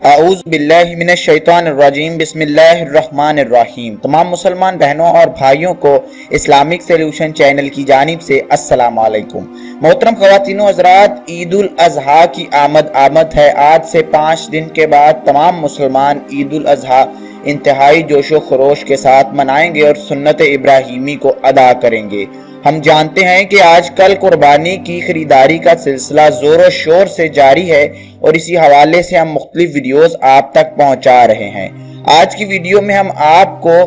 आऊज़ बिल्लाहि मिनश शैतानिर रजीम बिस्मिल्लाहिर रहमानिर रहीम। तमाम मुसलमान बहनों और भाइयों को इस्लामिक सॉल्यूशन चैनल की जानिब से अस्सलाम वालेकुम। मोहतरम ख़वातीनो हज़रात, ईद उल अज़हा की आमद है। आज से 5 दिन के बाद तमाम मुसलमान ईद उल अज़हा इंतहाई जोशो खरोश के साथ मनाएंगे और सुन्नत इब्राहीमी को अदा करेंगे। हम जानते हैं कि आजकल कुर्बानी की खरीदारी का सिलसिला ज़ोर शोर से जारी है और इसी हवाले से हम मुख्तलिफ वीडियोस आप तक पहुंचा रहे हैं। आज की वीडियो में हम आपको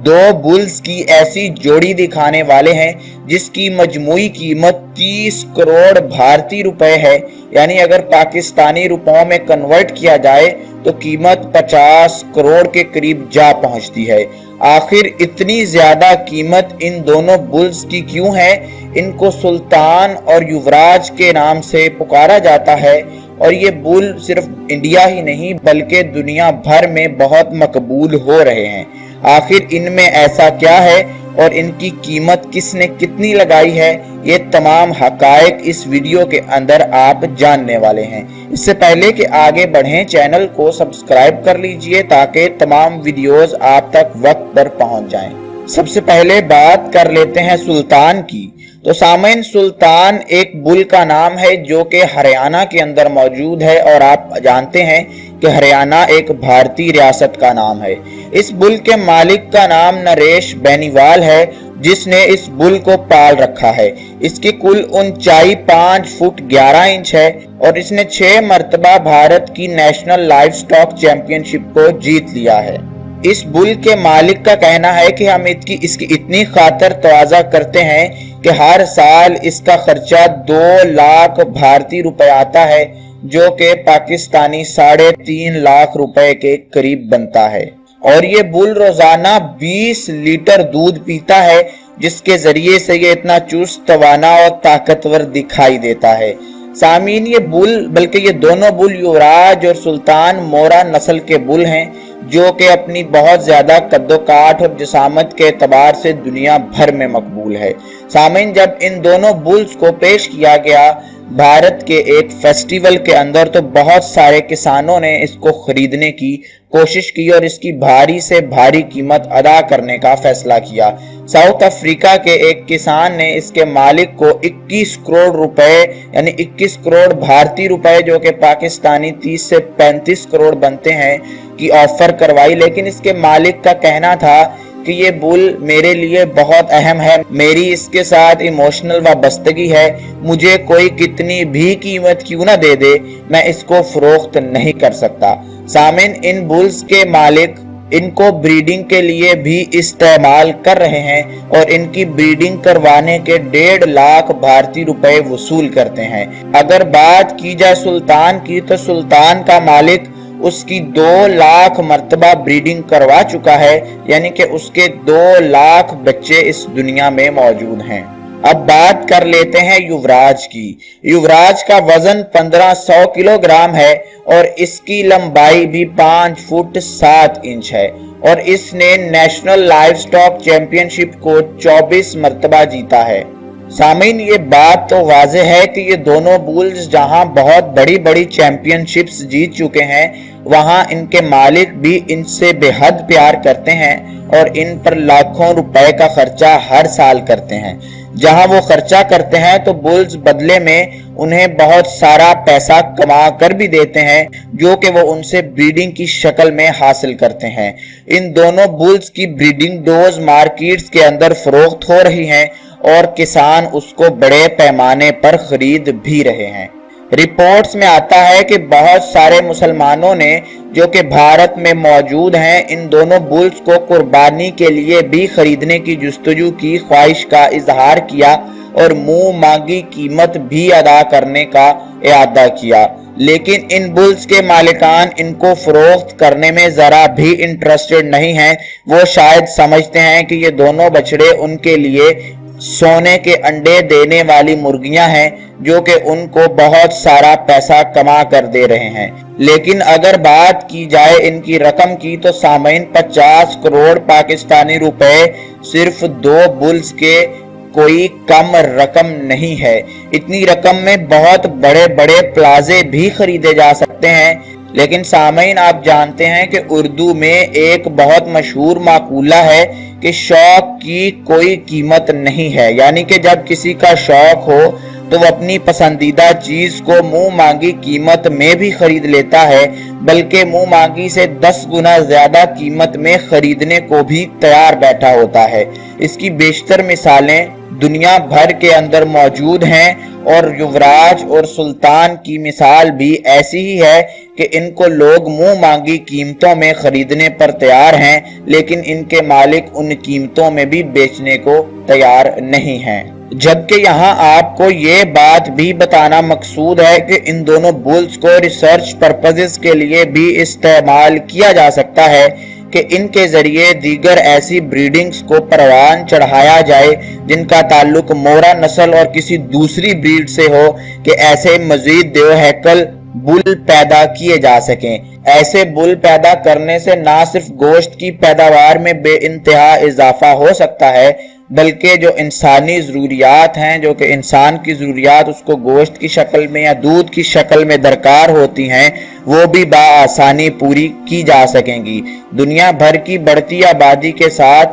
2 बुल्स की ऐसी जोड़ी दिखाने वाले हैं जिसकी मजमूई कीमत 30 करोड़ भारतीय रुपए है, यानी अगर पाकिस्तानी रुपयों में कन्वर्ट किया जाए तो कीमत 50 करोड़ के करीब जा पहुंचती है। आखिर इतनी ज्यादा कीमत इन दोनों बुल्स की क्यों है? इनको सुल्तान और युवराज के नाम से पुकारा जाता है और ये बुल सिर्फ इंडिया ही नहीं बल्कि दुनिया भर में बहुत मकबूल हो रहे हैं। आखिर इनमें ऐसा क्या है और इनकी कीमत किसने कितनी लगाई है, ये तमाम हकायक इस वीडियो के अंदर आप जानने वाले हैं। इससे पहले कि आगे बढ़ें, चैनल को सब्सक्राइब कर लीजिए ताकि तमाम वीडियोस आप तक वक्त पर पहुंच जाएं। सबसे पहले बात कर लेते हैं सुल्तान की। तो सामईन, सुल्तान एक बुल का नाम है जो कि हरियाणा के अंदर मौजूद है और आप जानते हैं कि हरियाणा एक भारतीय रियासत का नाम है। इस बुल के मालिक का नाम नरेश बेनीवाल है जिसने इस बुल को पाल रखा है। इसकी कुल ऊंचाई 5 फुट 11 इंच है और इसने 6 मरतबा भारत की नेशनल लाइव स्टॉक चैंपियनशिप को जीत लिया है। इस बुल के मालिक का कहना है कि हम इसकी इतनी खातर तवाज़ा करते हैं कि हर साल इसका खर्चा 2 लाख भारतीय रुपए आता है, जो कि पाकिस्तानी 3.5 लाख रुपए के करीब बनता है। और ये बुल रोजाना 20 लीटर दूध पीता है, जिसके जरिए से ये इतना चुस्त, तवाना और ताकतवर दिखाई देता है। सामीन, ये बुल बल्कि ये दोनों बुल युवराज और सुल्तान मोरा नस्ल के बुल हैं जो कि अपनी बहुत ज्यादा कद्दोकाठ और जिसामत के एतबार से दुनिया भर में मकबूल है। सामीन, जब इन दोनों बुल्स को पेश किया गया भारत के एक फेस्टिवल के अंदर तो बहुत सारे किसानों ने इसको खरीदने की कोशिश की और इसकी भारी से भारी कीमत अदा करने का फैसला किया। साउथ अफ्रीका के एक किसान ने इसके मालिक को 21 करोड़ रुपए यानी 21 करोड़ भारतीय रुपए, जो कि पाकिस्तानी 30 से 35 करोड़ बनते हैं, की ऑफर करवाई। लेकिन इसके मालिक का कहना था कि ये बुल मेरे लिए बहुत अहम है, मेरी इसके साथ इमोशनल वाबस्तगी है, मुझे कोई कितनी भी कीमत क्यों ना दे दे, मैं इसको फरोख्त नहीं कर सकता। सामिन, इन बुल्स के मालिक इनको ब्रीडिंग के लिए भी इस्तेमाल कर रहे हैं और इनकी ब्रीडिंग करवाने के 1.5 लाख भारतीय रुपए वसूल करते हैं। अगर बात की जाए सुल्तान की, तो सुल्तान का मालिक उसकी 2 लाख मर्तबा ब्रीडिंग करवा चुका है, यानी कि उसके 2 लाख बच्चे इस दुनिया में मौजूद हैं। अब बात कर लेते हैं युवराज की। युवराज का वजन 1500 किलोग्राम है और इसकी लंबाई भी 5 फुट 7 इंच है और इसने नेशनल लाइव स्टॉक चैंपियनशिप को 24 मर्तबा जीता है। सामीन, ये बात तो वाज़ेह है कि ये दोनों बुल्स जहां बहुत बड़ी बड़ी चैंपियनशिप्स जीत चुके हैं, वहां इनके मालिक भी इनसे बेहद प्यार करते हैं और इन पर लाखों रुपए का खर्चा हर साल करते हैं। जहां वो खर्चा करते हैं तो बुल्स बदले में उन्हें बहुत सारा पैसा कमा कर भी देते हैं, जो कि वो उनसे ब्रीडिंग की शक्ल में हासिल करते हैं। इन दोनों बुल्स की ब्रीडिंग डोज मार्केट्स के अंदर फरोख्त हो रही हैं और किसान उसको बड़े पैमाने पर खरीद भी रहे हैं। रिपोर्ट्स में आता है कि बहुत सारे मुसलमानों ने जो कि भारत में मौजूद हैं, इन दोनों बुल्स को कुर्बानी के लिए भी खरीदने की जुस्तजू की ख्वाहिश का इजहार किया और मुंह मांगी कीमत भी अदा करने का इरादा किया। लेकिन इन बुल्स के मालिकान इनको फरोख्त करने में जरा भी इंटरेस्टेड नहीं हैं। वो शायद समझते हैं कि ये दोनों बछड़े उनके लिए सोने के अंडे देने वाली मुर्गियां हैं जो कि उनको बहुत सारा पैसा कमा कर दे रहे हैं। लेकिन अगर बात की जाए इनकी रकम की, तो सामईन 50 करोड़ पाकिस्तानी रुपए सिर्फ 2 बुल्स के कोई कम रकम नहीं है। इतनी रकम में बहुत बड़े बड़े प्लाजे भी खरीदे जा सकते हैं। लेकिन सामईन आप जानते हैं कि उर्दू में एक बहुत मशहूर माकूला है कि शौक की कोई कीमत नहीं है, यानी कि जब किसी का शौक हो तो वो अपनी पसंदीदा चीज को मुंह मांगी कीमत में भी खरीद लेता है, बल्कि मुंह मांगी से 10 गुना ज्यादा कीमत में खरीदने को भी तैयार बैठा होता है। इसकी बेशतर मिसालें दुनिया भर के अंदर मौजूद हैं और युवराज और सुल्तान की मिसाल भी ऐसी ही है कि इनको लोग मुंह मांगी कीमतों में खरीदने पर तैयार हैं, लेकिन इनके मालिक उन कीमतों में भी बेचने को तैयार नहीं हैं। जबकि यहाँ आपको ये बात भी बताना मकसूद है कि इन दोनों बुल्स को रिसर्च पर्पसेस के लिए भी इस्तेमाल किया जा सकता है कि इनके जरिए दीगर ऐसी ब्रीडिंग्स को परवान चढ़ाया जाए जिनका ताल्लुक मोरा नस्ल और किसी दूसरी ब्रीड से हो, कि ऐसे मजीद देवहैकल बुल पैदा किए जा सकें। ऐसे बुल पैदा करने से ना सिर्फ गोश्त की पैदावार में बेइंतहा इजाफा हो सकता है, बल्कि जो इंसानी ज़रूरियात हैं, जो कि इंसान की ज़रूरियात उसको गोश्त की शक्ल में या दूध की शक्ल में दरकार होती हैं, वो भी बाआसानी पूरी की जा सकेंगी। दुनिया भर की बढ़ती आबादी के साथ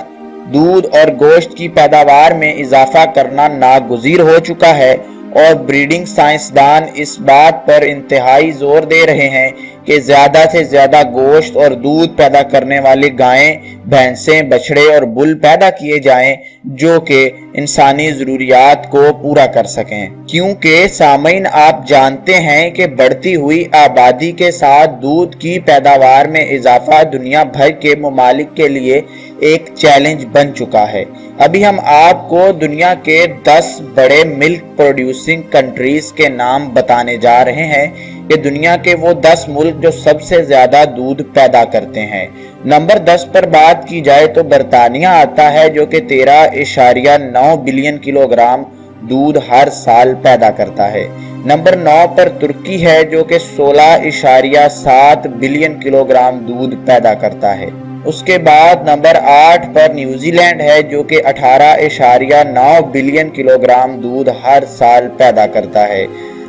दूध और गोश्त की पैदावार में इजाफा करना नागुज़ीर हो चुका है और ब्रीडिंग साइंसदान इस बात पर इंतहाई जोर दे रहे हैं कि ज़्यादा से ज़्यादा गोश्त और दूध पैदा करने वाली गायें, भैंसें, बछड़े और बुल पैदा किए जाएं जो कि इंसानी ज़रूरियात को पूरा कर सकें। क्योंकि सामईन आप जानते हैं कि बढ़ती हुई आबादी के साथ दूध की पैदावार में इजाफा दुनिया भर के ममालिक के लिए एक चैलेंज बन चुका है। अभी हम आपको दुनिया के 10 बड़े मिल्क प्रोड्यूसिंग कंट्रीज के नाम बताने जा रहे हैं कि दुनिया के वो 10 मुल्क जो सबसे ज्यादा दूध पैदा करते हैं। नंबर 10 पर बात की जाए तो बरतानिया आता है जो कि 13.9 बिलियन किलोग्राम दूध हर साल पैदा करता है। नंबर 9 पर तुर्की है जो कि 16.7 बिलियन किलोग्राम दूध पैदा करता है। उसके बाद नंबर 8 पर न्यूजीलैंड है जो कि 18.9 बिलियन किलोग्राम दूध हर साल पैदा करता है।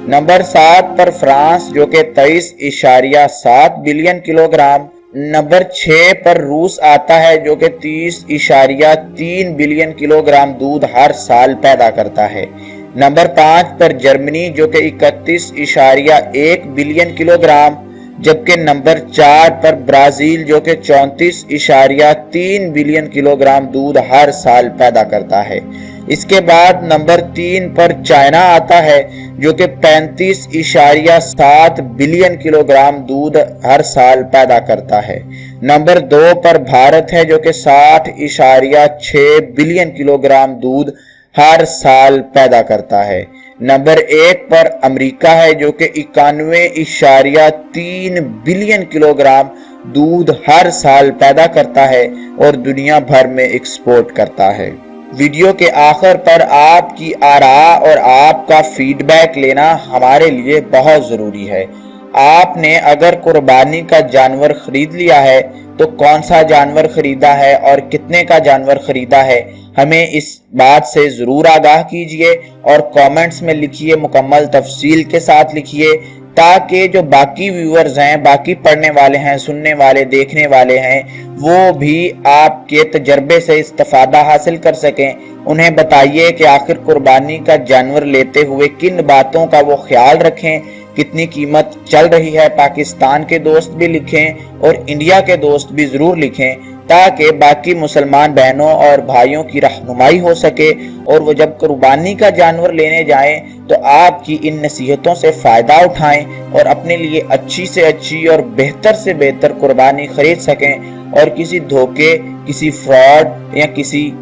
नंबर 7 पर फ्रांस जो कि 23.7 बिलियन किलोग्राम। नंबर 6 पर रूस आता है जो कि 30.3 बिलियन किलोग्राम दूध हर साल पैदा करता है। नंबर 5 पर जर्मनी जो कि 31.1 बिलियन किलोग्राम, जबकि नंबर 4 पर ब्राजील जो कि 34.3 बिलियन किलोग्राम दूध हर साल पैदा करता है। इसके बाद नंबर 3 पर चाइना आता है जो कि 35.7 बिलियन किलोग्राम दूध हर साल पैदा करता है। नंबर 2 पर भारत है जो कि 60.6 बिलियन किलोग्राम दूध हर साल पैदा करता है। नंबर 1 पर अमेरिका है जो कि 91.3 बिलियन किलोग्राम दूध हर साल पैदा करता है और दुनिया भर में एक्सपोर्ट करता है। वीडियो के आखिर पर आपकी आरा और आपका फीडबैक लेना हमारे लिए बहुत ज़रूरी है। आपने अगर कुर्बानी का जानवर खरीद लिया है तो कौन सा जानवर खरीदा है और कितने का जानवर खरीदा है, हमें इस बात से ज़रूर आगाह कीजिए और कमेंट्स में लिखिए, मुकम्मल तफसील के साथ लिखिए, ताकि जो बाकी व्यूअर्स हैं, बाकी पढ़ने वाले हैं, सुनने वाले, देखने वाले हैं, वो भी आपके तजर्बे से इस्तिफादा हासिल कर सकें। उन्हें बताइए कि आखिर कुर्बानी का जानवर लेते हुए किन बातों का वो ख्याल रखें, कितनी कीमत चल रही है। पाकिस्तान के दोस्त भी लिखें और इंडिया के दोस्त भी ज़रूर लिखें, ताकि बाकी मुसलमान बहनों और भाइयों की रहनुमाई हो सके और वो जब कुर्बानी का जानवर लेने जाएं तो आपकी इन नसीहतों से फ़ायदा उठाएं और अपने लिए अच्छी से अच्छी और बेहतर से बेहतर कुर्बानी खरीद सकें और किसी धोखे, किसी फ्रॉड या किसी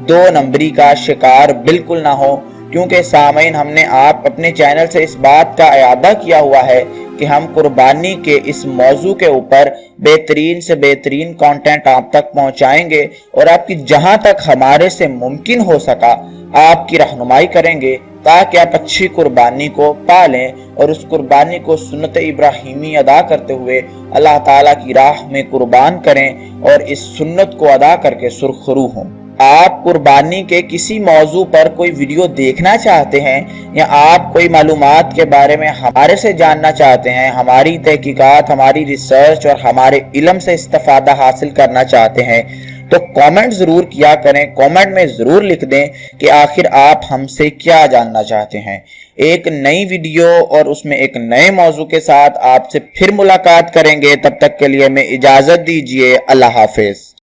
2 नंबरी का शिकार बिल्कुल ना हो। क्योंकि सामईन हमने आप अपने चैनल से इस बात का इरादा किया हुआ है कि हम कुर्बानी के इस मौजू के ऊपर बेहतरीन से बेहतरीन कंटेंट आप तक पहुंचाएंगे और आपकी जहां तक हमारे से मुमकिन हो सका आपकी रहनुमाई करेंगे, ताकि आप अच्छी कुर्बानी को पालें और उस कुर्बानी को सुन्नत इब्राहिमी अदा करते हुए अल्लाह ताला की राह में कुर्बान करें और इस सुन्नत को अदा करके सुरखरू हों। आप آپ قربانی کے کسی موضوع پر کوئی ویڈیو دیکھنا چاہتے ہیں یا آپ کوئی معلومات کے بارے میں ہمارے سے جاننا چاہتے ہیں، ہماری تحقیقات، ہماری ریسرچ اور ہمارے علم سے استفادہ حاصل کرنا چاہتے ہیں تو کامنٹ ضرور کیا کریں، کامنٹ میں ضرور لکھ دیں کہ آخر آپ ہم سے کیا جاننا چاہتے ہیں۔ ایک نئی ویڈیو اور اس میں ایک نئے موضوع کے ساتھ آپ سے پھر ملاقات کریں گے، تب تک کے لیے میں اجازت دیجیے، اللہ حافظ۔